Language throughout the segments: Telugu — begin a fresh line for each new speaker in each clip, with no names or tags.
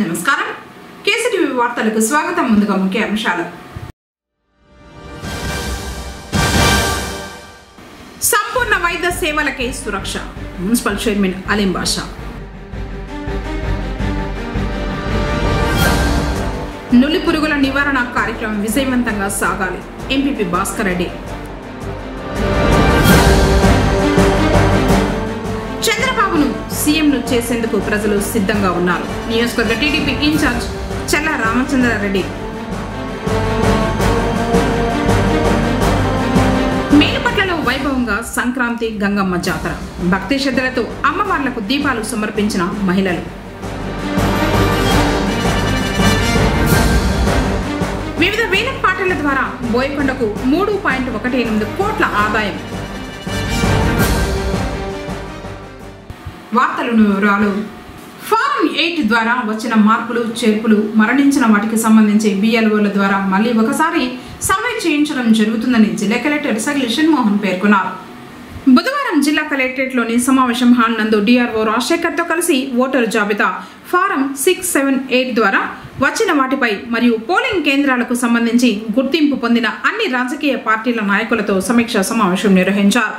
నమస్కారం కేసీటీవీ వార్తలకు స్వాగతం. ముందుగా ముఖ్య అంశాలు. సంపూర్ణ వైద్య సేవలకే సురక్ష మున్సిపల్ చైర్మన్ అలీం బాషా. నులి పురుగుల నివారణ కార్యక్రమం విజయవంతంగా సాగాలి ఎంపీపీ భాస్కర్ రెడ్డి. చంద్రబాబును సీఎంను చేసేందుకు ప్రజలు సిద్ధంగా ఉన్నారు. నియోజకవర్గ టీడీపీ ఇన్ఛార్జ్ చల్లా రామచంద్రారెడ్డి. మేలుపట్లలో వైభవంగా సంక్రాంతి గంగమ్మ జాతర. భక్తి శ్రద్ధలతో అమ్మవార్లకు దీపాలు సమర్పించిన మహిళలు. వివిధ వేల పాటల ద్వారా బోయకొండకు 3.18 కోట్ల ఆదాయం. వార్తలను వివరాలు. ఫారం 8 ద్వారా వచ్చిన మార్పులు చేర్పులు మరణించిన వాటికి సంబంధించి బిఎల్ఓల ద్వారా మళ్లీ ఒకసారి సర్వే చేయించడం జరుగుతుందని జిల్లా కలెక్టర్ సగిలి షణ్మోహన్ పేర్కొన్నారు. బుధవారం జిల్లా కలెక్టరేట్లోని సమావేశం హాల్ నందు డిఆర్ఓ రాజశేఖర్తో కలిసి ఓటరు జాబితా ఫారం 678 ద్వారా వచ్చిన వాటిపై మరియు పోలింగ్ కేంద్రాలకు సంబంధించి గుర్తింపు పొందిన అన్ని రాజకీయ పార్టీల నాయకులతో సమీక్షా సమావేశం నిర్వహించారు.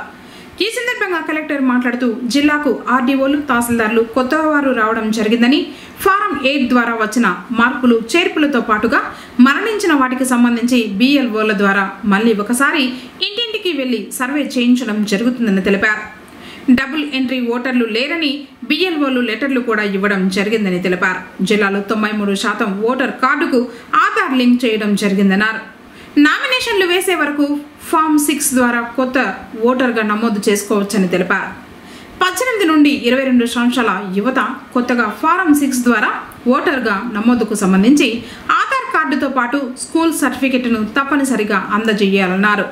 ఈ సందర్భంగా కలెక్టర్ మాట్లాడుతూ జిల్లాకు ఆర్డీఓలు, తహసీల్దార్లు కొత్తవారు రావడం జరిగిందని, ఫారం 8 ద్వారా వచ్చిన మార్పులు చేర్పులతో పాటుగా మరణించిన వాటికి సంబంధించి బిఎల్ఓల ద్వారా మళ్లీ ఒకసారి ఇంటింటికి వెళ్లి సర్వే చేయించడం జరుగుతుందని తెలిపారు. డబుల్ ఎంట్రీ ఓటర్లు లేరని బిఎల్ఓలు లెటర్లు కూడా ఇవ్వడం జరిగిందని తెలిపారు. జిల్లాలో 93% ఓటర్ కార్డుకు ఆధార్ లింక్ చేయడం జరిగిందన్నారు. నామినేషన్లు వేసే వరకు ఫామ్ 6 ద్వారా కొత్త ఓటర్గా నమోదు చేసుకోవచ్చని తెలిపారు. 18 నుండి 22 సంవత్సరాల యువత కొత్తగా ఫారం 6 ద్వారా ఓటర్గా నమోదుకు సంబంధించి ఆధార్ కార్డుతో పాటు స్కూల్ సర్టిఫికెట్ను తప్పనిసరిగా అందజేయాలన్నారు.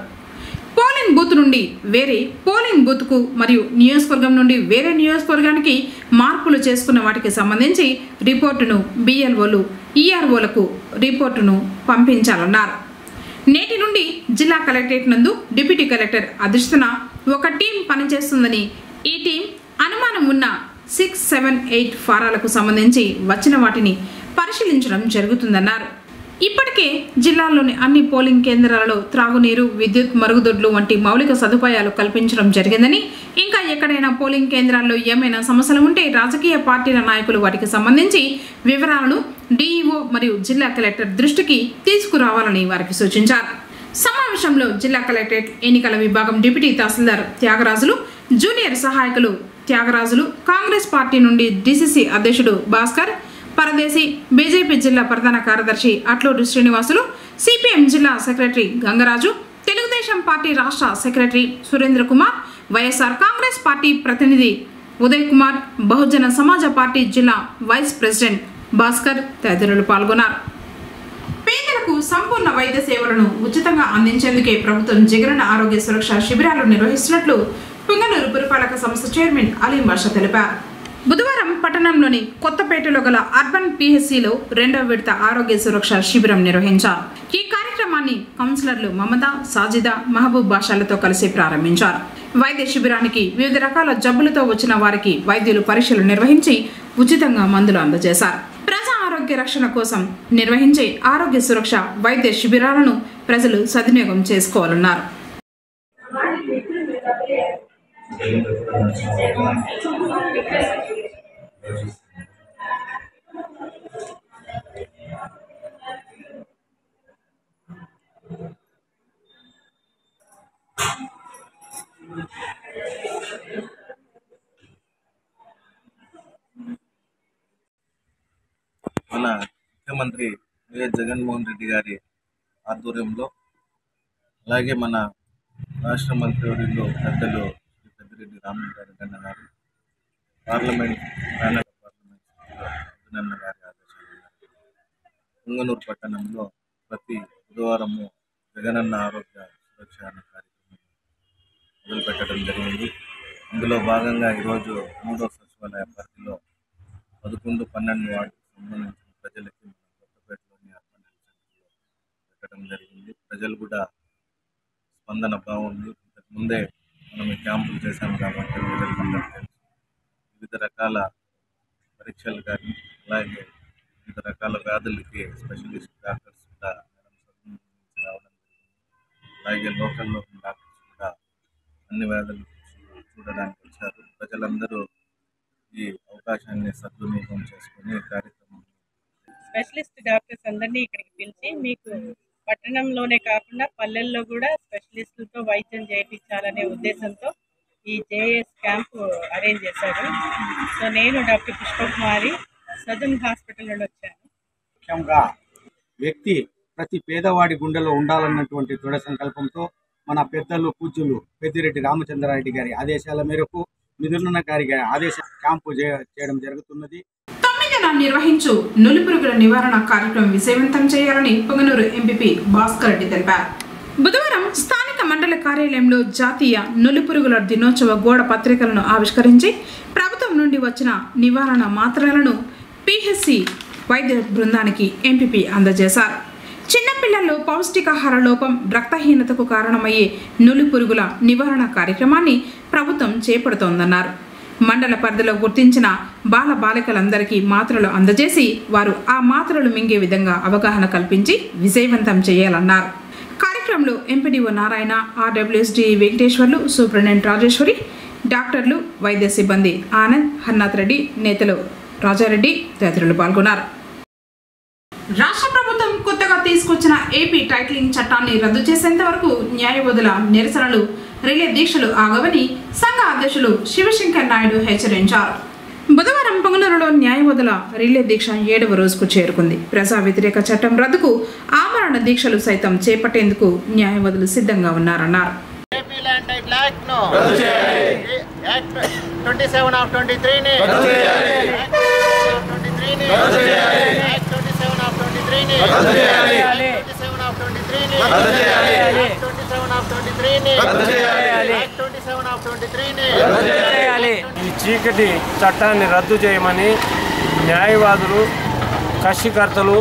పోలింగ్ బూత్ నుండి వేరే పోలింగ్ బూత్కు మరియు నియోజకవర్గం నుండి వేరే నియోజకవర్గానికి మార్పులు చేసుకున్న వాటికి సంబంధించి రిపోర్టును బిఎల్ఓలు, ఈఆర్ఓలకు రిపోర్టును పంపించాలన్నారు. నేటి నుండి జిల్లా కలెక్టరేట్ నందు డిప్యూటీ కలెక్టర్ అధ్యక్షతన ఒక టీం పనిచేస్తుందని, ఈ టీం అనుమానం ఉన్న 678 ఫారాలకు సంబంధించి వచ్చిన వాటిని పరిశీలించడం జరుగుతుందన్నారు. ఇప్పటికే జిల్లాలోని అన్ని పోలింగ్ కేంద్రాలలో త్రాగునీరు, విద్యుత్, మరుగుదొడ్లు వంటి మౌలిక సదుపాయాలు కల్పించడం జరిగిందని, ఇంకా ఎక్కడైనా పోలింగ్ కేంద్రాల్లో ఏమైనా సమస్యలు ఉంటే రాజకీయ పార్టీల నాయకులు వాటికి సంబంధించి వివరాలను డిఈఓ మరియు జిల్లా కలెక్టర్ దృష్టికి తీసుకురావాలని వారికి సూచించారు. సమావేశంలో జిల్లా కలెక్టరేట్ ఎన్నికల విభాగం డిప్యూటీ తహసీల్దార్ త్యాగరాజులు, జూనియర్ సహాయకులు త్యాగరాజులు, కాంగ్రెస్ పార్టీ నుండి డిసిసి అధ్యక్షుడు భాస్కర్, పరదేశి, బీజేపీ జిల్లా ప్రధాన కార్యదర్శి అట్లూరి శ్రీనివాసులు, సిపిఎం జిల్లా సెక్రటరీ గంగరాజు, తెలుగుదేశం పార్టీ రాష్ట్ర సెక్రటరీ సురేంద్ర కుమార్, వైఎస్ఆర్ కాంగ్రెస్ పార్టీ ప్రతినిధి ఉదయ్ కుమార్, బహుజన సమాజ పార్టీ జిల్లా వైస్ ప్రెసిడెంట్ భాస్కర్ తదితరులు పాల్గొన్నారు. పేదలకు సంపూర్ణ వైద్య సేవలను ఉచితంగా అందించేందుకే ప్రభుత్వం జగనన్న ఆరోగ్య సురక్ష శిబిరాలు నిర్వహిస్తున్నట్లు పుంగనూరు పురపాలక సంస్థ చైర్మన్ అలీం బాషా తెలిపారు. బుధవారం పట్టణంలోని కొత్తపేటలో గల అర్బన్ పిహెచ్సిలో 2వ విడత ఆరోగ్య సురక్ష శిబిరం నిర్వహించారు. ఈ కార్యక్రమాన్ని కౌన్సిలర్లు మమత, సాజిదా, మహబూబ్ బాషాలతో కలిసి ప్రారంభించారు. వైద్య శిబిరానికి వివిధ రకాల జబ్బులతో వచ్చిన వారికి వైద్యులు పరీక్షలు నిర్వహించి ఉచితంగా మందులు అందజేశారు. ప్రజా ఆరోగ్య రక్షణ కోసం నిర్వహించే ఆరోగ్య సురక్ష వైద్య శిబిరాలను ప్రజలు సద్వినియోగం చేసుకోవాలన్నారు.
మన ముఖ్యమంత్రి వైఎస్ జగన్మోహన్ రెడ్డి గారి ఆధ్వర్యంలో, అలాగే మన రాష్ట్ర మంత్రివర్యులు పెద్దలు పెద్దిరెడ్డి రామచంద్రారెడ్డి గారు, పార్లమెంట్ గారి ఆదేశాలు పుంగనూరు పట్టణంలో ప్రతి బుధవారము జగనన్న ఆరోగ్య సురక్ష అనే కార్యక్రమం మొదలుపెట్టడం జరిగింది. ఇందులో భాగంగా ఈరోజు 3వ సచివాలయ పరిధిలో 11-12 వార్డుకు సంబంధించిన ప్రజలకి కొత్తపేటలోని అర్బన్ హెల్త్ సెంటర్లో పెట్టడం జరిగింది. ప్రజలు కూడా స్పందన బాగుంది. ఇంతకుముందే మనం ఈ క్యాంపులు చేశాము కాబట్టి ప్రజలకు అందరికీ తెలుసు. వివిధ రకాల పరీక్షలు కానీ, అలాగే వివిధ రకాల వ్యాధులకి స్పెషలిస్ట్ డాక్టర్స్ కూడా రావడం జరిగింది. అలాగే లోకల్లో డాక్టర్స్ కూడా అన్ని వ్యాధులు చూడడానికి వచ్చారు. ప్రజలందరూ ఈ అవకాశాన్ని సద్వినియోగం చేసుకుని కార్యక్రమం
స్పెషలిస్ట్ డాక్టర్స్ అందరినీ ఇక్కడికి పిలిచి మీకు పట్టణంలోనే కాకుండా పల్లెల్లో కూడా స్పెషలిస్టులతో వైద్యం చేయించాలనే ఉద్దేశంతో ఈ జేఎస్ క్యాంపు అరేంజ్ చేశారు. సో నేను డాక్టర్ పుష్పకుమారి సదర్న్ హాస్పిటల్ నుండి వచ్చాను.
ముఖ్యంగా వ్యక్తి ప్రతి పేదవాడి గుండెలో ఉండాలన్నటువంటి దృఢ సంకల్పంతో మన పెద్దలు పూజ్యులు పెద్దిరెడ్డి రామచంద్రారెడ్డి గారి ఆదేశాల మేరకు మిథునన్న గారి ఆదేశ క్యాంపు చేయడం జరుగుతున్నది.
నిర్వహించు నులిపురుగుల నివారణ కార్యక్రమం విజయవంతం చేయాలని పొంగనూరు ఎంపీపీ భాస్కర్ రెడ్డి తెలిపారు. బుధవారం స్థానిక మండల కార్యాలయంలో జాతీయ నులిపురుగుల దినోత్సవ గోడ పత్రికలను ఆవిష్కరించి ప్రభుత్వం నుండి వచ్చిన నివారణ మాత్రలను పిహెచ్సి వైద్య బృందానికి ఎంపీపీ అందజేశారు. చిన్నపిల్లల్లో పౌష్టికాహార లోపం రక్తహీనతకు కారణమయ్యే నులిపురుగుల నివారణ కార్యక్రమాన్ని ప్రభుత్వం చేపడుతోందన్నారు. మండల పరిధిలో గుర్తించిన బాల బాలికలందరికీ మాత్రలు అందజేసి వారు ఆ మాత్రలు మింగే విధంగా అవగాహన కల్పించి విజయవంతం చేయాలన్నారు. కార్యక్రమంలో ఎంపీడీఓ నారాయణ, ఆర్డబ్ల్యూఎస్డి వెంకటేశ్వర్లు, సూపరింటెండెంట్ రాజేశ్వరి, డాక్టర్లు, వైద్య సిబ్బంది ఆనంద్, హర్నాథ్ రెడ్డి, నేతలు రాజారెడ్డి తదితరులు పాల్గొన్నారు. రాష్ట్ర ప్రభుత్వం కొత్తగా తీసుకొచ్చిన ఏపీ టైటిలింగ్ చట్టాన్ని రద్దు చేసేంత వరకు న్యాయవాదుల నిరసనలు, రిలే దీక్షలు ఆగవని సంఘ అధ్యక్షులు శివశంకర్ నాయుడు హెచ్చరించారు. బుధవారం పొంగనూరులో న్యాయవాదుల రిలే దీక్ష 7వ రోజుకు చేరుకుంది. ప్రజా వ్యతిరేక చట్టం రద్దుకు ఆమరణ దీక్షలు సైతం చేపట్టేందుకు న్యాయవాదులు సిద్ధంగా ఉన్నారన్నారు.
ఈ చీకటి చట్టాన్ని రద్దు చేయమని న్యాయవాదులు, కక్షికర్తలు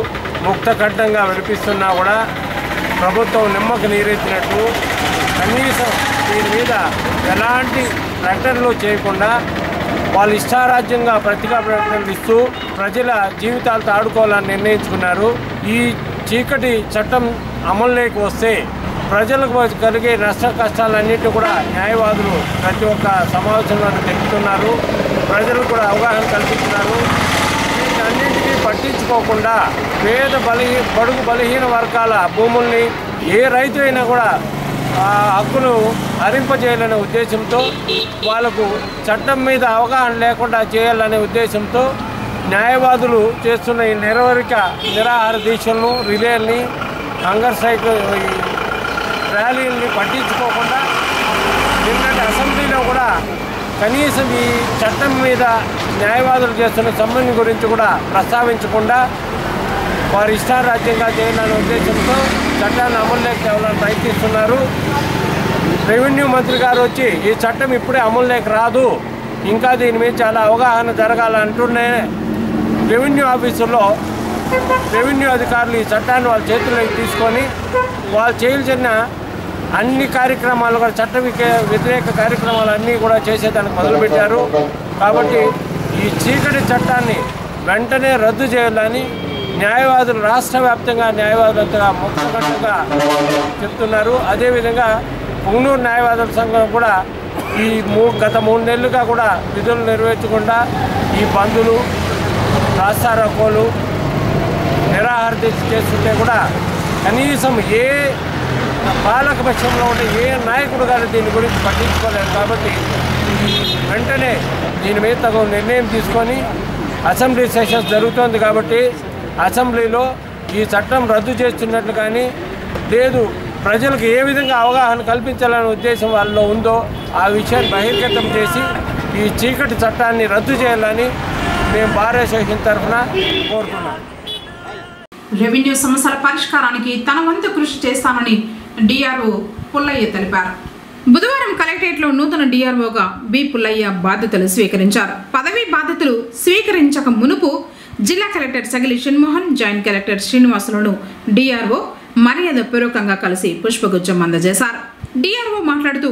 ముక్తకంఠంగా వినిపిస్తున్నా కూడా ప్రభుత్వం నిమ్మకు నీరెత్తినట్టు కనీసం దీని మీద ఎలాంటి ప్రకటనలు చేయకుండా వాళ్ళు ఇష్టారాజ్యంగా పత్రికా ప్రకటనలు ఇస్తూ ప్రజల జీవితాలతో ఆడుకోవాలని నిర్ణయించుకున్నారు. ఈ చీకటి చట్టం అమలులోకి వస్తే ప్రజలకు కలిగే నష్ట కష్టాలన్నింటినీ కూడా న్యాయవాదులు ప్రతి ఒక్క సమావేశంలో తెలుపుతున్నారు. ప్రజలకు కూడా అవగాహన కల్పిస్తున్నారు. వీటన్నింటినీ పట్టించుకోకుండా బడుగు బలహీన వర్గాల భూముల్ని ఏ రైతు అయినా కూడా హక్కును హరింపజేయాలనే ఉద్దేశంతో, వాళ్ళకు చట్టం మీద అవగాహన లేకుండా చేయాలనే ఉద్దేశంతో న్యాయవాదులు చేస్తున్న ఈ నిరాహార దీక్షలను, రిలేల్ని, హంగర్ స్ట్రైక్ ర్యాలీల్ని పట్టించుకోకుండా నిన్నటి అసెంబ్లీలో కూడా కనీసం ఈ చట్టం మీద న్యాయవాదులు చేస్తున్న సమ్మె గురించి కూడా ప్రస్తావించకుండా వారు ఇష్టారాజ్యంగా చేయాలనే ఉద్దేశంతో చట్టాన్ని అమలులోకి తేవాలని ప్రయత్నిస్తున్నారు. రెవెన్యూ మంత్రి గారు వచ్చి ఈ చట్టం ఇప్పుడే అమలులోకి రాదు, ఇంకా దీని మీద చాలా అవగాహన జరగాలంటూనే రెవెన్యూ ఆఫీసుల్లో రెవెన్యూ అధికారులు ఈ చట్టాన్ని వాళ్ళ చేతుల్లోకి తీసుకొని వాళ్ళు చేయాల్సిన అన్ని కార్యక్రమాలు కూడా చట్ట వ్యతిరేక కార్యక్రమాలు అన్నీ కూడా చేసేదానికి మొదలుపెట్టారు. కాబట్టి ఈ చీకటి చట్టాన్ని వెంటనే రద్దు చేయాలని న్యాయవాదులు రాష్ట్ర వ్యాప్తంగా న్యాయవాదులంతగా ముఖ్యమంత్రిగా చెప్తున్నారు. అదేవిధంగా పొంగనూరు న్యాయవాదుల సంఘం కూడా ఈ గత 3 నెలలుగా కూడా విధులు నిర్వహించకుండా ఈ బంధులు, రాస్తారోకోలు, నిరాహార దీక్ష చేస్తుంటే కూడా కనీసం ఏ పాలకపక్షంలో ఉండే ఏ నాయకుడు కానీ దీని గురించి పట్టించుకోలేదు. కాబట్టి వెంటనే దీని మీద తగు నిర్ణయం తీసుకొని అసెంబ్లీ సెషన్స్ జరుగుతోంది కాబట్టి అసెంబ్లీలో ఈ చట్టం రద్దు చేస్తున్నట్లు కానీ లేదు ప్రజలకు ఏ విధంగా అవగాహన కల్పించాలనే ఉద్దేశం వాళ్ళలో ఉందో ఆ విషయాన్ని బహిర్గతం చేసి ఈ చీకటి చట్టాన్ని రద్దు చేయాలని మేము బార్ అసోసియేషన్ తరఫున కోరుతున్నాం.
రెవెన్యూ సమస్యల పరిష్కారానికి తన వంతు కృషి చేస్తానని డిఆర్ఓ పుల్లయ్య తెలిపారు. బుధవారం కలెక్టరేట్లో నూతన డిఆర్ఓగా బి పుల్లయ్య బాధ్యతలు స్వీకరించారు. పదవీ బాధ్యతలు స్వీకరించక మునుపు జిల్లా collector Sagili Shanmohan, joint collector శ్రీనివాసులను డిఆర్ఓ మర్యాదపూర్వకంగా కలిసి పుష్పగుచ్చం అందజేశారు. డిఆర్ఓ మాట్లాడుతూ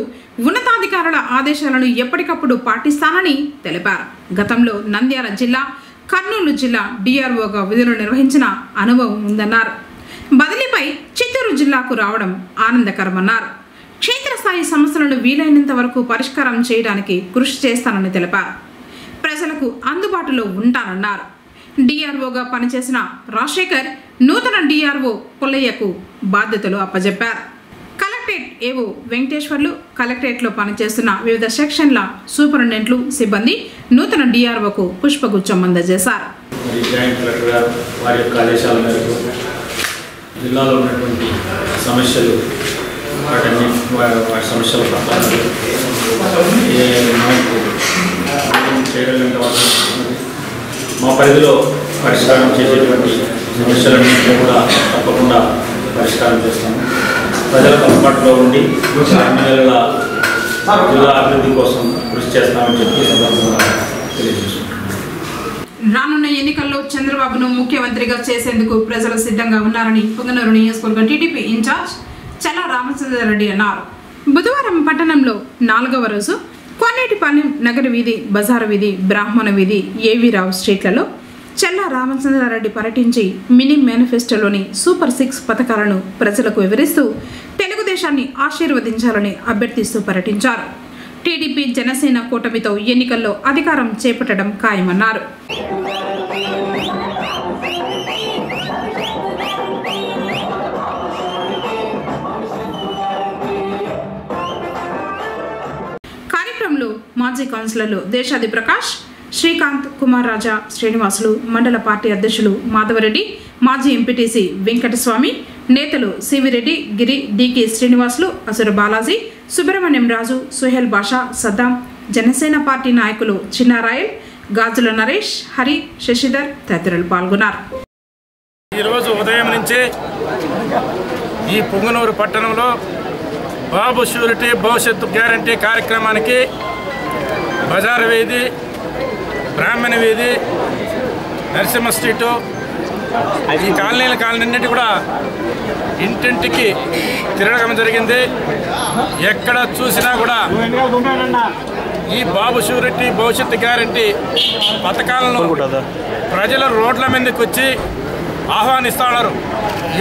ఉన్నతాధికారుల ఆదేశాలను ఎప్పటికప్పుడు పాటిస్తానని తెలిపారు. గతంలో నంద్యాల జిల్లా కర్నూలు జిల్లా డిఆర్ఓగా విధులు నిర్వహించిన అనుభవం ఉందన్నారు. బదిలీపై చిత్తూరు జిల్లాకు రావడం ఆనందకరమన్నారు. క్షేత్రస్థాయి సమస్యలను వీలైనంత వరకు పరిష్కారం చేయడానికి కృషి చేస్తానని తెలిపారు. ప్రజలకు అందుబాటులో ఉంటానన్నారు. డిఆర్ఓగా పనిచేసిన రాజశేఖర్ నూతన డిఆర్ఓ పుల్లయ్యకు బాధ్యతలు అప్పజెప్పారు. కలెక్టరేట్ ఏవో వెంకటేశ్వర్లు, కలెక్టరేట్లో పనిచేస్తున్న వివిధ సెక్షన్ల సూపరింటెండెంట్లు, సిబ్బంది నూతన డిఆర్ఓకు పుష్పగుచ్చం అందజేశారు.
జాయింట్ కలెక్టర్ గారు వారి యొక్క ఆదేశాల మేరకు జిల్లాలో ఉన్నటువంటి సమస్యలు వాటి సమస్యల పట్ల మనకు చేయగలిగిన మా పరిధిలో పరిష్కారం చేసేటువంటి సమస్యలన్నింటినీ కూడా తప్పకుండా పరిష్కారం చేస్తాము. ప్రజలకు అందుబాటులో ఉండి అన్ని నెలల జిల్లా అభివృద్ధి కోసం కృషి చేస్తామని చెప్పి సందర్భంగా తెలియజేస్తున్నాం.
రానున్న ఎన్నికల్లో చంద్రబాబును ముఖ్యమంత్రిగా చేసేందుకు ప్రజలు సిద్ధంగా ఉన్నారని పొంగనూరు నియోజకవర్గ టీడీపీ ఇన్ఛార్జ్ చల్లా రామచంద్రారెడ్డి అన్నారు. బుధవారం పట్టణంలో 4వ రోజు కోనేటిపాలెం నగర వీధి, బజారు వీధి, బ్రాహ్మణ వీధి, ఏవీరావు స్ట్రీట్లలో చల్లా రామచంద్రారెడ్డి పర్యటించి మినీ మేనిఫెస్టోలోని సూపర్ 6 పథకాలను ప్రజలకు వివరిస్తూ తెలుగుదేశాన్ని ఆశీర్వదించాలని అభ్యర్థిస్తూ పర్యటించారు. టీడీపీ జనసేన కూటమితో ఎన్నికల్లో అధికారం చేపట్టడం ఖాయమన్నారు. కార్యక్రమంలో మాజీ కౌన్సిలర్లు దేశాది ప్రకాష్, శ్రీకాంత్, కుమార్ రాజా, శ్రీనివాసులు, మండల పార్టీ అధ్యక్షులు మాధవరెడ్డి, మాజీ ఎంపీటీసీ వెంకటస్వామి, నేతలు సివిరెడ్డి, గిరి, డికే శ్రీనివాసులు, అసుర బాలాజీ, సుబ్రహ్మణ్యం రాజు, సుహేల్ బాషా, సద్దాం, జనసేన పార్టీ నాయకులు చిన్నారాయల్, గాజుల నరేష్, హరి, శశిధర్ తదితరులు పాల్గొన్నారు.
ఈరోజు ఉదయం నుంచి ఈ పొంగనూరు పట్టణంలో బాబు షూరిటీ భవిష్యత్తు గ్యారంటీ కార్యక్రమానికి బజారు వీధి, బ్రాహ్మణ వీధి, నరసింహ స్ట్రీటు, ఈ కాలనీలన్నింటి కూడా ఇంటింటికి తిరగడం జరిగింది. ఎక్కడ చూసినా కూడా ఈ బాబు షూరిటీ భవిష్యత్తు గ్యారంటీ పథకాలను ప్రజలు రోడ్ల మీదకి వచ్చి ఆహ్వానిస్తూ ఉన్నారు.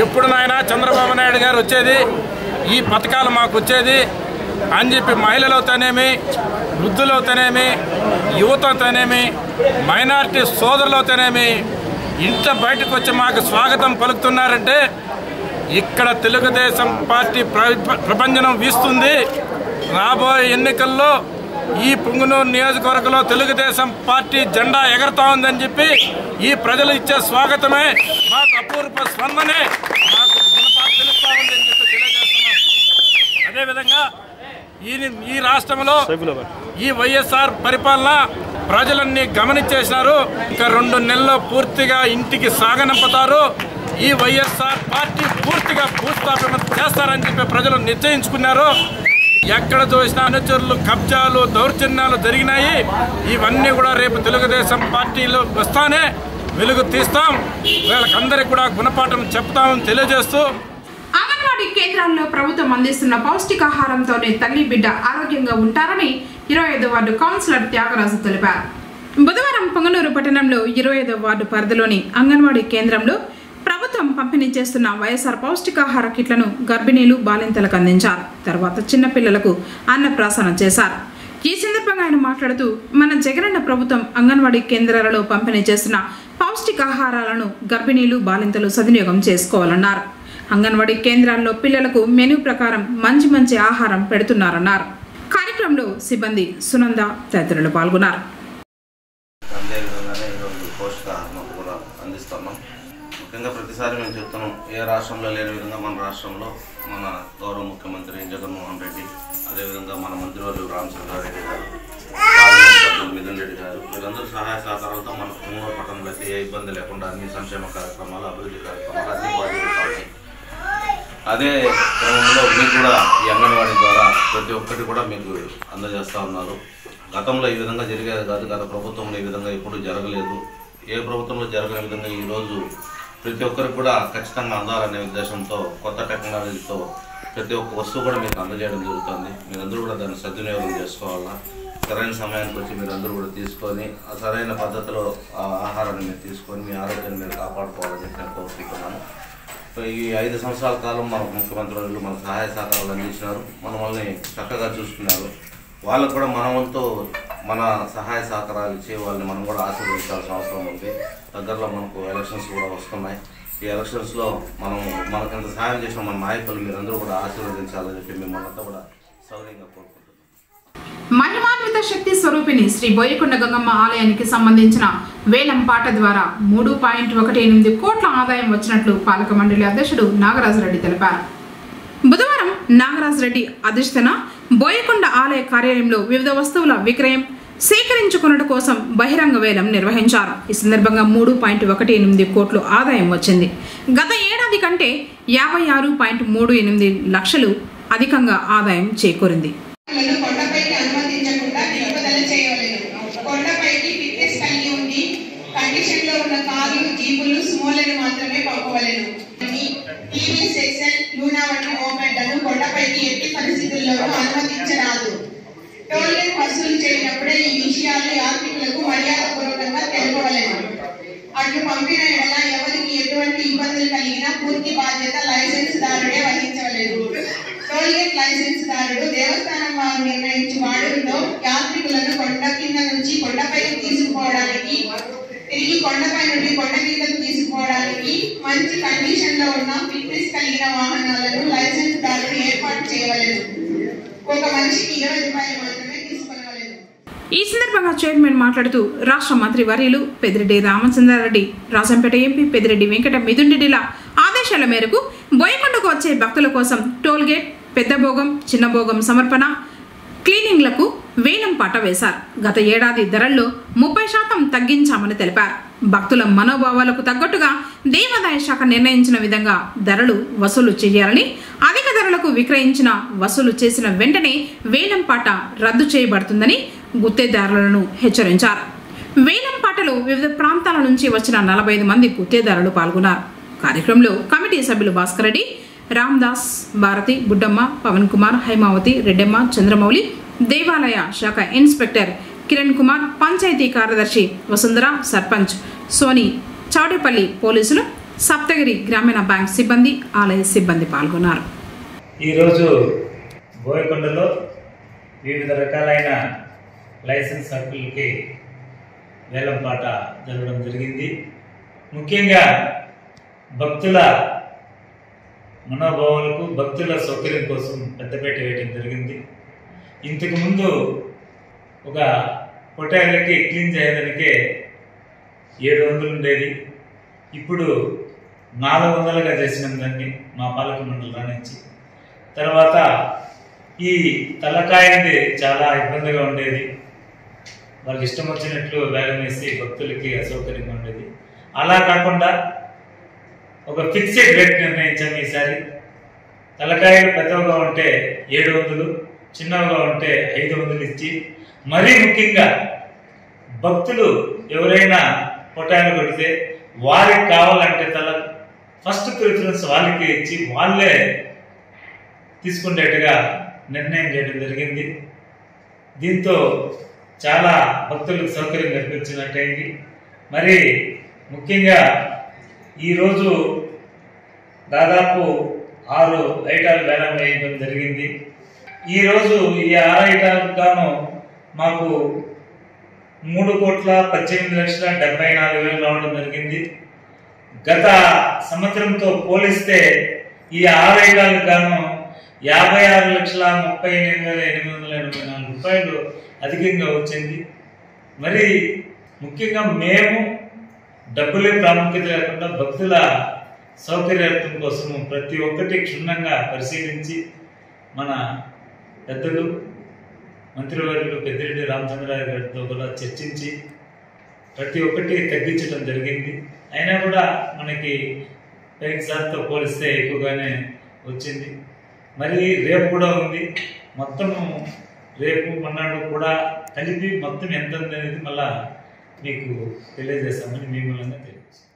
ఎప్పుడు నాయన చంద్రబాబు నాయుడు గారు వచ్చేది, ఈ పథకాలు మాకు వచ్చేది అని చెప్పి మహిళలవుతానేమి, వృద్ధులవుతానేమి, యువతవుతానేమి, మైనారిటీ సోదరులవుతానేమి ఇంట బయటకు వచ్చి మాకు స్వాగతం పలుకుతున్నారంటే ఇక్కడ తెలుగుదేశం పార్టీ ప్రపంచం వీస్తుంది. రాబోయే ఎన్నికల్లో ఈ పొంగనూరు నియోజకవర్గంలో తెలుగుదేశం పార్టీ జెండా ఎగరతా ఉందని చెప్పి ఈ ప్రజలు ఇచ్చే స్వాగతమే మాకు అపూర్వ స్పందనే మాకు తెలుస్తా ఉంది అని చెప్పి తెలియజేస్తున్నాం. అదేవిధంగా ఈ రాష్ట్రంలో ఈ వైఎస్ఆర్ పరిపాలన ప్రజలన్నీ గమనించేసినారు. ఇంకా 2 నెలల్లో పూర్తిగా ఇంటికి సాగనంపుతారు. ఈ వైఎస్ఆర్ పార్టీ పూర్తిగా భూస్థాపన చేస్తారని చెప్పి ప్రజలు నిశ్చయించుకున్నారు. ఎక్కడ చూసినా అనుచరులు, కబ్జాలు, దౌర్జన్యాలు జరిగినాయి. ఇవన్నీ కూడా రేపు తెలుగుదేశం పార్టీలో వస్తానే వెలుగు తీస్తాం. వీళ్ళకందరికీ కూడా గుణపాఠం చెప్తామని తెలియజేస్తూ
అంగన్వాడీ కేంద్రాల్లో ప్రభుత్వం అందిస్తున్న పౌష్టికాహారంతోనే తల్లి బిడ్డ ఆరోగ్యంగా ఉంటారని 25వ వార్డు కౌన్సిలర్ త్యాగరాజు తెలిపారు. బుధవారం పొంగనూరు పట్టణంలో 25వ వార్డు పరిధిలోని అంగన్వాడీ కేంద్రంలో ప్రభుత్వం పంపిణీ చేస్తున్న వైఎస్ఆర్ పౌష్టికాహార కిట్లను గర్భిణీలు, బాలింతలకు అందించారు. తర్వాత చిన్నపిల్లలకు అన్నప్రాసన చేశారు. ఈ సందర్భంగా ఆయన మాట్లాడుతూ మన జగనన్న ప్రభుత్వం అంగన్వాడీ కేంద్రాలలో పంపిణీ చేస్తున్న పౌష్టికాహారాలను గర్భిణీలు, బాలింతలు సద్వినియోగం చేసుకోవాలన్నారు. అంగన్వాడీ కేంద్రాల్లో పిల్లలకు మెనూ ప్రకారం మంచి ఆహారం పెడుతున్నారన్నారు. కార్యక్రమంలో సిబ్బంది, సునంద తదితరులు పాల్గొన్నారు.
ముఖ్యంగా ప్రతిసారి మేము చెప్తున్నాం, ఏ రాష్ట్రంలో లేని విధంగా మన రాష్ట్రంలో మన గౌరవ ముఖ్యమంత్రి జగన్మోహన్ రెడ్డి, అదేవిధంగా మన మంత్రివర్యులు రామచంద్రారెడ్డి గారు, మిథున్ రెడ్డి గారు, వీరందరూ సహాయ సహకారాలతో మన పొంగనూరు పట్టణంలో అయితే ఏ ఇబ్బంది లేకుండా అన్ని సంక్షేమ కార్యక్రమాలు, అభివృద్ధి కార్యక్రమాలు అన్ని బాధ్యతలు. అదే క్రమంలో మీకు కూడా ఈ అంగన్వాడీ ద్వారా ప్రతి ఒక్కటి కూడా మీకు అందజేస్తూ ఉన్నారు. గతంలో ఈ విధంగా జరిగేది కాదు, గత ప్రభుత్వంలో ఈ విధంగా ఎప్పుడు జరగలేదు. ఏ ప్రభుత్వంలో జరగని విధంగా ఈరోజు ప్రతి ఒక్కరికి కూడా ఖచ్చితంగా అందాలనే ఉద్దేశంతో కొత్త టెక్నాలజీతో ప్రతి ఒక్క వస్తువు కూడా మీకు అందజేయడం జరుగుతుంది. మీరందరూ కూడా దాన్ని సద్వినియోగం చేసుకోవాలా. సరైన సమయానికి వచ్చి మీరందరూ కూడా తీసుకొని సరైన పద్ధతిలో ఆహారాన్ని మీరు తీసుకొని మీ ఆరోగ్యాన్ని మీరు కాపాడుకోవాలని నేను కోరుకుంటున్నాను. ఈ 5 సంవత్సరాల కాలం మన ముఖ్యమంత్రులు మన సహాయ సహకారాలు అందించినారు, మనల్ని చక్కగా చూసుకున్నారు. వాళ్ళకు కూడా మన వంతు మన సహాయ సహకారాలు ఇచ్చి వాళ్ళని మనం కూడా ఆశీర్వదించాల్సిన అవసరం ఉంది. దగ్గరలో మనకు ఎలక్షన్స్ కూడా వస్తున్నాయి. ఈ ఎలక్షన్స్లో మనకంత సహాయం చేసిన మన నాయకులు మీరందరూ కూడా ఆశీర్వదించాలని చెప్పి మిమ్మల్ని అంతా కూడా సౌకర్యంగా కోరుకుంటున్నాం.
మహిమాన్విత శక్తి స్వరూపిణి శ్రీ బోయకొండ గంగమ్మ ఆలయానికి సంబంధించిన వేలం పాట ద్వారా 3.18 కోట్ల ఆదాయం వచ్చినట్లు పాలక మండలి అధ్యక్షుడు నాగరాజరెడ్డి తెలిపారు. బుధవారం నాగరాజరెడ్డి అధ్యక్షతన బోయకొండ ఆలయ కార్యాలయంలో వివిధ వస్తువుల విక్రయం సేకరించుకున్నట్టు కోసం బహిరంగ వేలం నిర్వహించారు. ఈ సందర్భంగా 3.18 కోట్లు ఆదాయం వచ్చింది. గత ఏడాది కంటే 56.38 లక్షలు అధికంగా ఆదాయం చేకూరింది.
కొండపైకి అనుమతించకుండా నిలుపుదల చేయవలెను. కొండపైకి ఫిట్నెస్ కలిగి ఉండి కండిషన్ లో ఉన్న కార్లు, జీపులు, సుమోలను మాత్రమే పంపవలెను. టీవీఎస్ ఎక్సెల్, లూనా వంటి మోపెడ్లను కొండపైకి ఎట్టి పరిస్థితుల్లోనూ అనుమతించరాదు. టోల్ గేట్ వసూలు చేయనప్పుడే ఈ విషయాలు యాత్రికులకు మర్యాదపూర్వకంగా తెలుపవలెను. అట్లు పంపిన ఎడల ఎవరికి ఎటువంటి ఇబ్బందులు కలిగినా పూర్తి బాధ్యత లైసెన్స్ దారుడే వహించవలేదు. టోల్గేట్ లైసెన్స్ దారుడు దేవస్థానం వారు నిర్ణయించి వాడుకలో యాత్రికులను కొండ కింద నుంచి కొండపైకి తీసుకుపోవడానికి, తిరిగి కొండపై నుండి కొండ కిందకు తీసుకుపోవడానికి మంచి కండిషన్ లో ఉన్న ఫిట్నెస్ కలిగిన వాహనాలను లైసెన్స్ దారుడు ఏర్పాటు చేయవలెను. ఒక మనిషికి 20 రూపాయలు మాత్రమే తీసుకొనవలెను.
ఈ సందర్భంగా చైర్మన్ మాట్లాడుతూ రాష్ట్ర మంత్రి వర్యులు పెద్దిరెడ్డి రామచంద్రారెడ్డి, రాజంపేట ఎంపీ పెద్దిరెడ్డి వెంకట మిథున్రెడ్డిల ఆదేశాల మేరకు బోయకొండకు వచ్చే భక్తుల కోసం టోల్గేట్, పెద్ద భోగం, చిన్న భోగం సమర్పణ, క్లీనింగ్లకు వేలం పాట వేశారు. గత ఏడాది ధరల్లో 30% తగ్గించామని తెలిపారు. భక్తుల మనోభావాలకు తగ్గట్టుగా దేవాదాయ శాఖ నిర్ణయించిన విధంగా ధరలు వసూలు చేయాలని, అధిక ధరలకు విక్రయించిన వసూలు చేసిన వెంటనే వేలం పాట రద్దు చేయబడుతుందని గుత్తేదారులను హెచ్చరించారు. వేలం పాటలో వివిధ ప్రాంతాల నుంచి వచ్చిన 45 మంది గుత్తేదారులు పాల్గొన్నారు. కార్యక్రమంలో కమిటీ సభ్యులు భాస్కర్ రెడ్డి, రామ్దాస్, భారతి, బుడ్డమ్మ, పవన్ కుమార్, హైమావతి, రెడ్డమ్మ, చంద్రమౌళి, దేవాలయ శాఖ ఇన్స్పెక్టర్ కిరణ్ కుమార్, పంచాయతీ కార్యదర్శి వసుంధర, సర్పంచ్ సోని, చౌడేపల్లి పోలీసులు, సప్తగిరి గ్రామీణ బ్యాంక్ సిబ్బంది, ఆలయ సిబ్బంది పాల్గొన్నారు.
ఈరోజు బోయకొండలో వివిధ రకాలైన లైసెన్స్ సర్కిల్కి వేలం పాట జరగడం జరిగింది. ముఖ్యంగా భక్తుల మనోభావాలకు, భక్తుల సౌకర్యం కోసం పెద్దపేట వేయడం జరిగింది. ఇంతకుముందు ఒక హోటల్కి క్లీన్ చేయడానికే 700 ఉండేది. ఇప్పుడు 400గా చేసినాం దాన్ని మా పాలక మండలి రానిచ్చి. తర్వాత ఈ తలకాయంది చాలా ఇబ్బందిగా ఉండేది. వాళ్ళకి ఇష్టం వచ్చినట్లు వేలం వేసి భక్తులకి అసౌకర్యంగా ఉండేది. అలా కాకుండా ఒక ఫిక్స్డ్ రేట్ నిర్ణయించాము. ఈసారి తలకాయలు పెద్దవిగా ఉంటే 700, చిన్నవిగా ఉంటే 500 ఇచ్చి, మరీ ముఖ్యంగా భక్తులు ఎవరైనా పొటాయిలు కొడితే వారికి కావాలంటే ఫస్ట్ ప్రిఫరెన్స్ వాళ్ళకి ఇచ్చి వాళ్ళే తీసుకునేట్టుగా నిర్ణయం చేయడం జరిగింది. దీంతో చాలా భక్తులకు సౌకర్యం కల్పించినట్టయింది. మరి ముఖ్యంగా ఈరోజు దాదాపు 6 ఐటాలు వేలం వేయడం జరిగింది. ఈరోజు ఈ 6 ఐటాలకు గాను మాకు 3,18,74,000 రావడం జరిగింది. గత సంవత్సరంతో పోలిస్తే ఈ 6 ఐటాలకు గాను 56,38,884 రూపాయలు అధికంగా వచ్చింది. మరి ముఖ్యంగా మేము డబ్బులే ప్రాముఖ్యత లేకుండా భక్తుల సౌకర్యార్థం కోసము ప్రతి ఒక్కటి క్షుణ్ణంగా పరిశీలించి మన పెద్దలు మంత్రివర్యులు పెద్దిరెడ్డి రామచంద్రారెడ్డి గారితో కూడా చర్చించి ప్రతి ఒక్కటి తగ్గించడం జరిగింది. అయినా కూడా మనకి పోయినసారితో పోలిస్తే ఎక్కువగానే వచ్చింది. మరి రేపు కూడా ఉంది. మొత్తము రేపు మన్నాడు కూడా కలిపి మొత్తం ఎంత అనేది మళ్ళా మీకు తెలియజేస్తామని మీ మూలంగా తెలియజేస్తాం.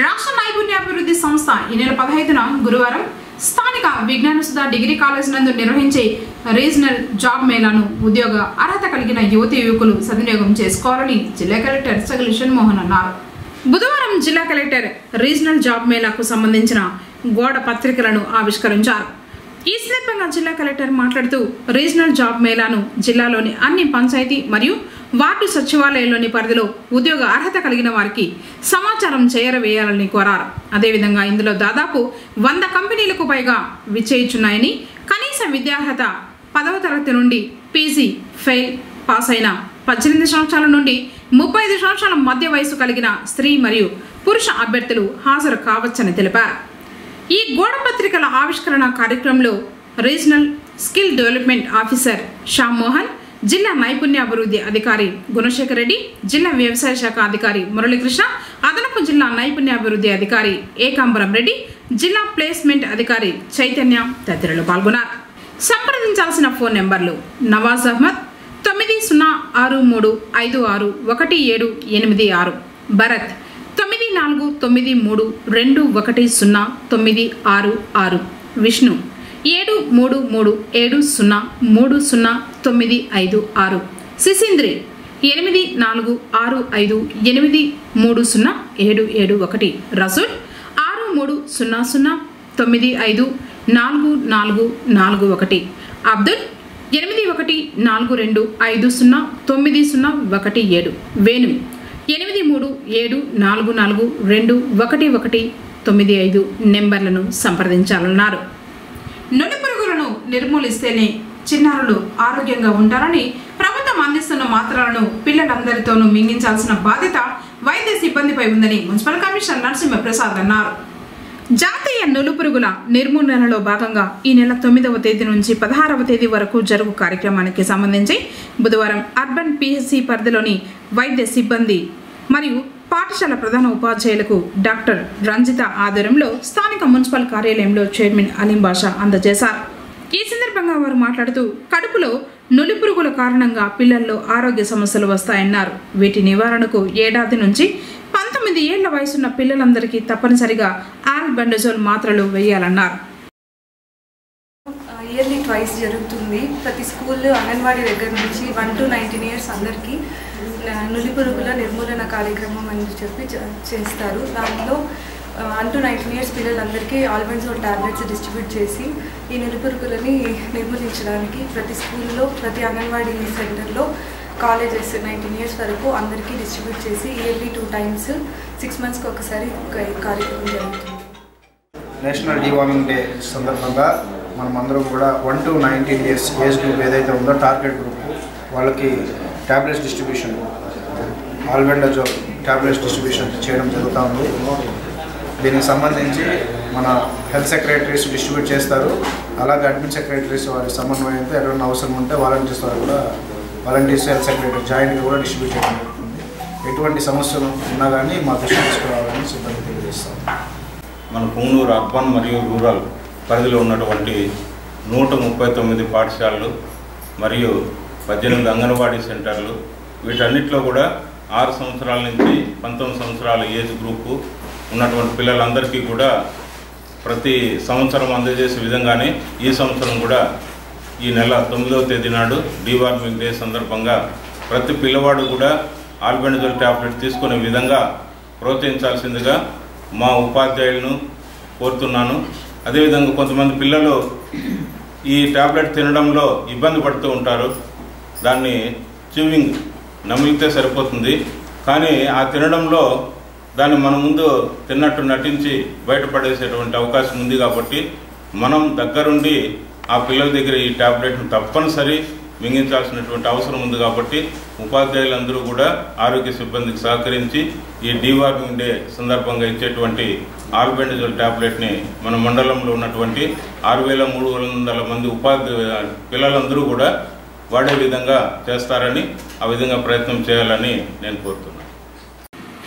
రాష్ట్ర నైపుణ్యాభివృద్ధి సంస్థ ఈ నెల 15న గురువారం స్థానిక విజ్ఞాన సుధా డిగ్రీ కాలేజ్ నందు నిర్వహించే రీజనల్ జాబ్ మేళాను ఉద్యోగ అర్హత కలిగిన యువతి యువకులు సద్వినియోగం చేసుకోవాలని జిల్లా కలెక్టర్ సగలిషన్ మోహన్ అన్నారు. బుధవారం జిల్లా కలెక్టర్ రీజనల్ జాబ్ మేళాకు సంబంధించిన గోడ పత్రికలను ఆవిష్కరించారు. ఈ సందర్భంగా జిల్లా కలెక్టర్ మాట్లాడుతూ రీజనల్ జాబ్ మేళాను జిల్లాలోని అన్ని పంచాయతీ మరియు వార్డు సచివాలయంలోని పరిధిలో ఉద్యోగ అర్హత కలిగిన వారికి సమాచారం చేరవేయాలని కోరారు. అదేవిధంగా ఇందులో దాదాపు 100 కంపెనీలకు పైగా విచ్చేయుచున్నాయని, కనీస విద్యార్హత 10వ తరగతి నుండి పీజీ ఫెయిల్ పాస్ అయిన 18 సంవత్సరాల నుండి 35 సంవత్సరాల మధ్య వయసు కలిగిన స్త్రీ మరియు పురుష అభ్యర్థులు హాజరు కావచ్చని తెలిపారు. ఈ గోడ పత్రికల ఆవిష్కరణ కార్యక్రమంలో regional skill development officer Shyam Mohan, జిల్లా నైపుణ్యాభివృద్ధి అధికారి గుణశేఖర్ రెడ్డి, జిల్లా వ్యవసాయ శాఖ అధికారి మురళీకృష్ణ, అదనపు జిల్లా నైపుణ్యాభివృద్ధి అధికారి ఏకాంబరం రెడ్డి, జిల్లా ప్లేస్మెంట్ అధికారి చైతన్య తదితరులు పాల్గొన్నారు. సంప్రదించాల్సిన ఫోన్ నెంబర్లు నవాజ్ అహ్మద్ 9064561786, భరత్ 9493210966, విష్ణు 7337030956, శిశీంద్రి 8465830771, రసూల్ 6300954441, అబ్దుల్ 8142509017, వేణు 8374421195 నెంబర్లను సంప్రదించాలన్నారు. నులి పురుగులను నిర్మూలిస్తేనే చిన్నారులు ఆరోగ్యంగా ఉంటారని, ప్రభుత్వం అందిస్తున్న మాత్రలను పిల్లలందరితోనూ మింగించాల్సిన బాధ్యత వైద్య సిబ్బందిపై ఉందని మున్సిపల్ కమిషనర్ నరసింహప్రసాద్ అన్నారు. జాతీయ నులిపురుగుల నిర్మూలనలో భాగంగా ఈ నెల 9వ తేదీ నుంచి 16వ తేదీ వరకు జరుగు కార్యక్రమానికి సంబంధించి బుధవారం అర్బన్ పిహెచ్సి పరిధిలోని వైద్య సిబ్బంది మరియు పాఠశాల ప్రధాన ఉపాధ్యాయులకు డాక్టర్ రంజిత ఆధ్వర్యంలో స్థానిక మున్సిపల్ కార్యాలయంలో చైర్మన్ అలీం బాషా అందజేశారు. ఈ సందర్భంగా వారు మాట్లాడుతూ కడుపులో నులిపురుగుల కారణంగా పిల్లల్లో ఆరోగ్య సమస్యలు వస్తాయన్నారు. వీటి నివారణకు ఏడాది నుంచి 19 ఏళ్ల వయసున్న పిల్లలందరికీ తప్పనిసరిగా ఆల్బెండజోల్ మాత్రలు వేయాలన్నారు.
ఇయర్లీ ట్వైస్ జరుగుతుంది. ప్రతి స్కూల్ అంగన్వాడీ దగ్గర నుంచి 1 to 19 ఇయర్స్ అందరికీ నులిపురుగుల నిర్మూలన కార్యక్రమం అని చెప్పి చేస్తారు. దానిలో 1 to 19 ఇయర్స్ పిల్లలందరికీ ఆల్బెండజోల్ టాబ్లెట్స్ డిస్ట్రిబ్యూట్ చేసి ఈ నులిపురుగులని నిర్మూలించడానికి ప్రతి స్కూల్లో, ప్రతి అంగన్వాడీ సెంటర్లో, కాలేజెస్ 19 ఇయర్స్ వరకు అందరికీ డిస్ట్రిబ్యూట్ చేసి ఇయర్లీ 2 times 6 monthsకి ఒకసారి కార్యక్రమం జరుగుతుంది.
నేషనల్ డీవార్మింగ్ డే సందర్భంగా మనం అందరం కూడా 1 to 19 ఇయర్స్ ఏజ్ గ్రూప్ ఏదైతే ఉందో టార్గెట్ గ్రూప్ వాళ్ళకి tablets distribution, albendazole tablets distribution చేయడం జరుగుతూ ఉంది. దీనికి సంబంధించి మన హెల్త్ సెక్రటరీస్ డిస్ట్రిబ్యూట్ చేస్తారు. అలాగే అడ్మిన్ సెక్రటరీస్ వారి సమన్వయంతో ఎవరైనా అవసరం ఉంటే వాలంటీర్స్ వారు కూడా, వాలంటీర్స్ హెల్త్ సెక్రటరీ జాయింట్గా కూడా డిస్ట్రిబ్యూట్ చేయడం జరుగుతుంది. ఎటువంటి సమస్యలు ఉన్నా కానీ మా దృష్టి తీసుకురావాలని సిబ్బంది తెలియజేస్తాం.
మన పుంగనూరు అర్బన్ మరియు రూరల్ పరిధిలో ఉన్నటువంటి 139 పాఠశాలలు మరియు 18 అంగన్వాడీ సెంటర్లు, వీటన్నిటిలో కూడా 6 సంవత్సరాల నుంచి 19 సంవత్సరాల ఏజ్ గ్రూపు ఉన్నటువంటి పిల్లలందరికీ కూడా ప్రతి సంవత్సరం అందజేసే విధంగానే ఈ సంవత్సరం కూడా ఈ నెల 9వ తేదీ నాడు డీవార్మింగ్ డే సందర్భంగా ప్రతి పిల్లవాడు కూడా ఆల్బెండజోల్ ట్యాబ్లెట్ తీసుకునే విధంగా ప్రోత్సహించాల్సిందిగా మా ఉపాధ్యాయులను కోరుతున్నాను. అదేవిధంగా కొంతమంది పిల్లలు ఈ ట్యాబ్లెట్ తినడంలో ఇబ్బంది పడుతూ ఉంటారు. దాన్ని చ్యూవింగ్ నమిలితే సరిపోతుంది, కానీ ఆ తినడంలో దాన్ని మన ముందు తిన్నట్టు నటించి బయటపడేసేటువంటి అవకాశం ఉంది. కాబట్టి మనం దగ్గరుండి ఆ పిల్లల దగ్గర ఈ ట్యాబ్లెట్ను తప్పనిసరి మింగించాల్సినటువంటి అవసరం ఉంది. కాబట్టి ఉపాధ్యాయులందరూ కూడా ఆరోగ్య సిబ్బందికి సహకరించి ఈ డీవార్మింగ్ డే సందర్భంగా ఇచ్చేటువంటి ఆల్బెండజోల్ ట్యాబ్లెట్ని మన మండలంలో ఉన్నటువంటి 6300 మంది పిల్లలందరూ కూడా వాడే విధంగా చేస్తారని, ఆ విధంగా ప్రయత్నం చేయాలని నేను కోరుతున్నాను.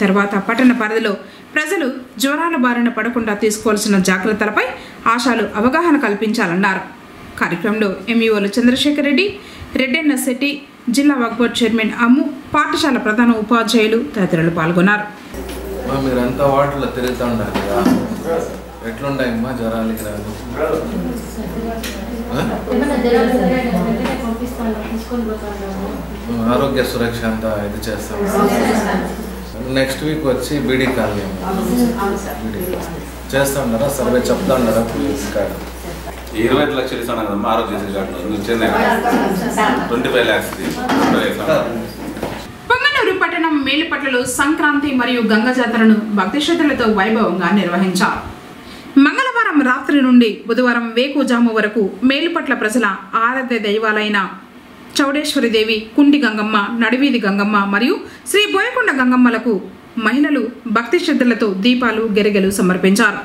తర్వాత పట్టణ పరిధిలో ప్రజలు జ్వరాల బారిన పడకుండా తీసుకోవాల్సిన జాగ్రత్తలపై ఆశాలు అవగాహన కల్పించాలన్నారు. కార్యక్రమంలో ఎంఈఓలు చంద్రశేఖర్ రెడ్డి, రెడ్డెన్న శెట్టి, జిల్లా వక్ఫ్ బోర్డు చైర్మన్ అమ్ము, పాఠశాల ప్రధాన ఉపాధ్యాయులు తదితరులు పాల్గొన్నారు.
మీరంతా వాటిలో తిరుగుతూ ఉన్నారు కదా, ఎట్లుంటాయమ్మా జ్వరాలకి రాదు? ఆరోగ్య సురక్ష అంతా ఇది చేస్తాం. నెక్స్ట్ వీక్ వచ్చి బీడీ కాలనీ చేస్తా ఉన్నారా, సర్వే చెప్తా ఉన్నారా?
25 లక్షలు ఇస్తాను కదమ్మా ఆరోగ్యశ్రీ కార్డు ఇచ్చింది 25 lakhs.
పొంగనూరు పట్టణం మేలుపట్లలో సంక్రాంతి మరియు గంగ జాతరను భక్తి శ్రద్ధలతో వైభవంగా నిర్వహించారు. మంగళవారం రాత్రి నుండి బుధవారం వేకుజాము వరకు మేలుపట్ల ప్రజల ఆరాధ్య దైవాలైన చౌడేశ్వరిదేవి, కుండి గంగమ్మ, నడివీధి గంగమ్మ మరియు శ్రీ బోయకొండ గంగమ్మలకు మహిళలు భక్తి శ్రద్ధలతో దీపాలు, గెరిగెలు సమర్పించారు.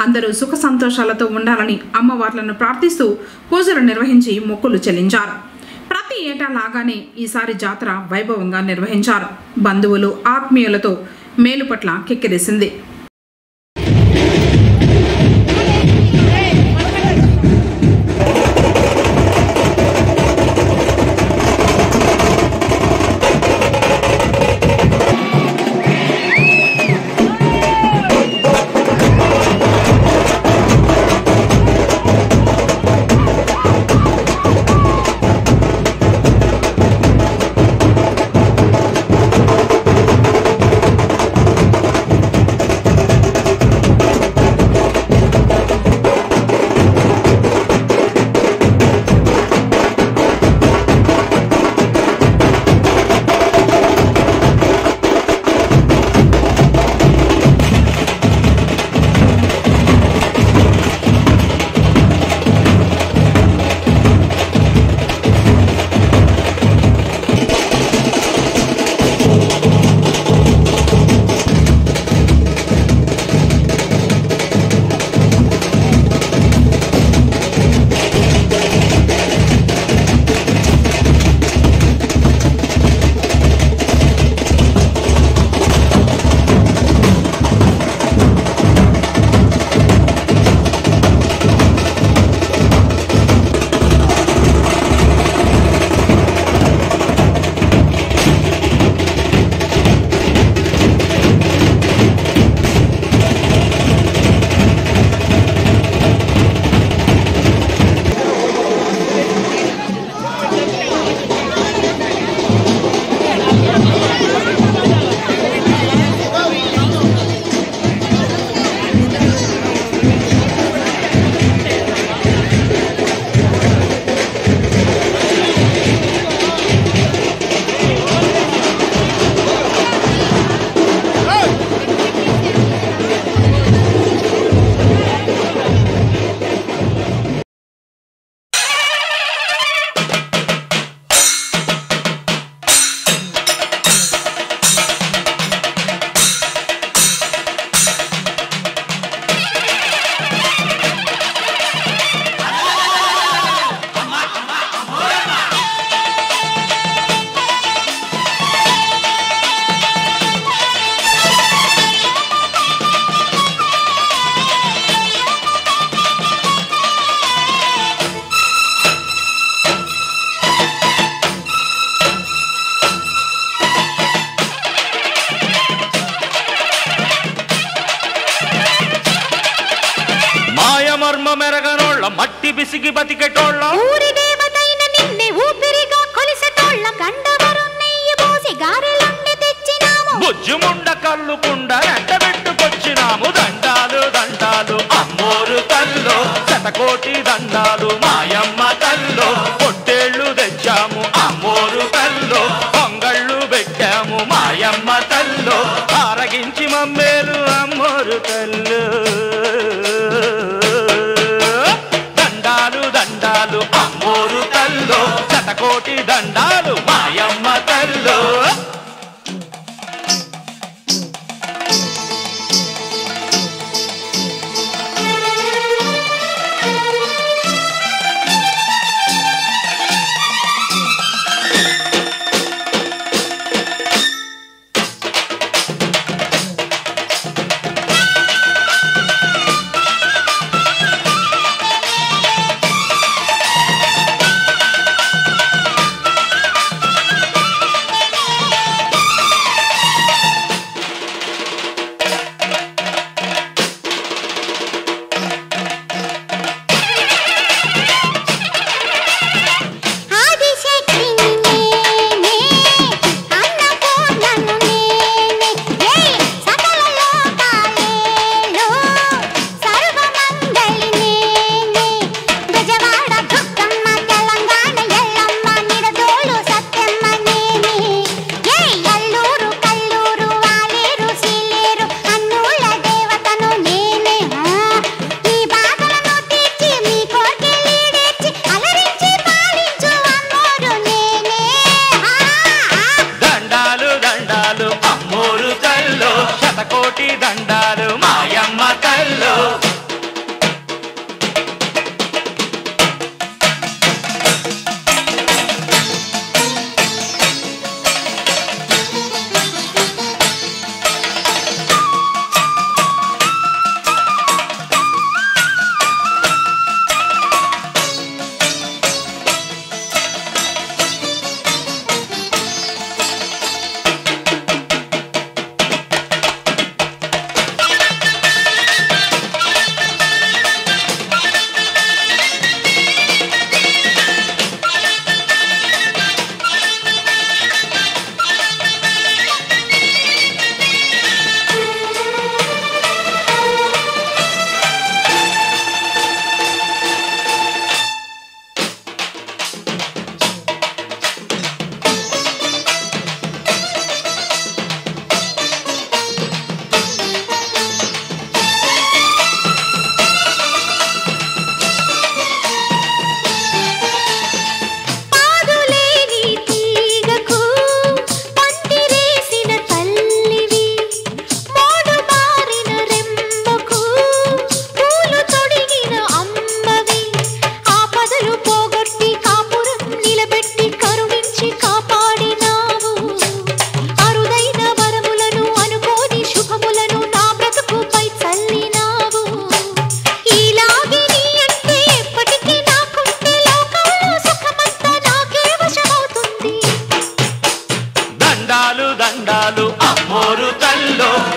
అందరూ సుఖ సంతోషాలతో ఉండాలని అమ్మవార్లను ప్రార్థిస్తూ పూజలు నిర్వహించి మొక్కులు చెల్లించారు. ప్రతి ఏటా లాగానే ఈసారి జాతర వైభవంగా నిర్వహించారు. బంధువులు, ఆత్మీయులతో మేలుపట్ల కిక్కిరిసింది.
బుజ్జుముండ కళ్ళు కుండ ఎండబెట్టుకొచ్చినాము దండాలు దండాలు అమ్మోరు తల్లో శతకోటి దండాలు మాయమ్మ తల్లో పొట్టేళ్ళు తెచ్చాము అమ్మోరు తల్లో పొంగళ్ళు పెట్టాము మాయమ్మ తల్లో ఆరగించి మమ్మేలు అమ్మోరు తల్లు దండాలు దండాలు అమ్మోరు తల్లో శతకోటి దండాలు మాయమ్మ తల్లో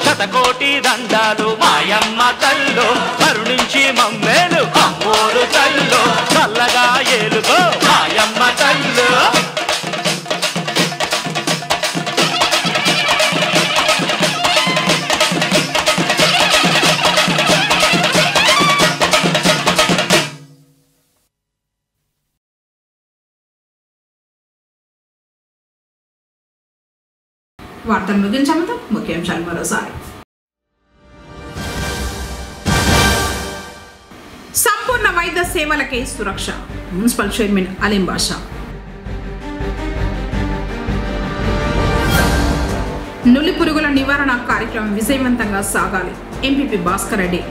శతకోటి దండాలు మాయమ్మ తల్లో కరుణించి మమ్మేలు అమ్మోరు తల్లో చల్లగా ఏలుగో మాయమ్మ తల్లో
వార్తలు ముగించాము. ముఖ్యాంశాలు మరోసారి. సంపూర్ణ వైద్య సేవలకే సురక్ష మున్సిపల్ చైర్మన్ అలీం బాషా. నులి పురుగుల నివారణ కార్యక్రమం విజయవంతంగా సాగాలి ఎంపీపీ భాస్కర్ రెడ్డి.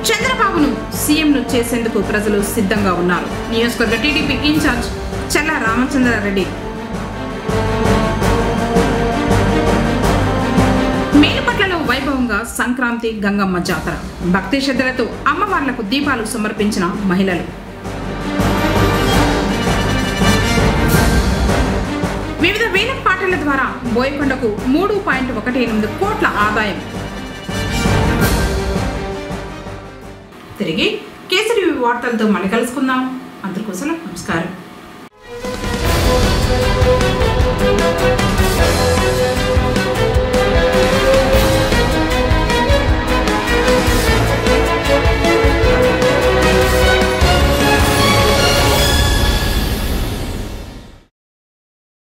చంద్రబాబును సీఎంను చేసేందుకు ప్రజలు సిద్ధంగా ఉన్నారు నియోజకవర్గ టీడీపీ ఇన్ఛార్జ్ చల్లా రామచంద్రారెడ్డి. మేలుపట్లలో వైభవంగా సంక్రాంతి గంగమ్మ జాతర భక్తి శ్రద్ధలతో అమ్మవార్లకు దీపాలు సమర్పించిన మహిళలు. వివిధ వేలం పాటల ద్వారా బోయకొండకు 3.18 కోట్ల ఆదాయం. తిరిగి కేసరి వార్తలతో మళ్ళీ కలుసుకుందాం. అందరికోసం నమస్కారం.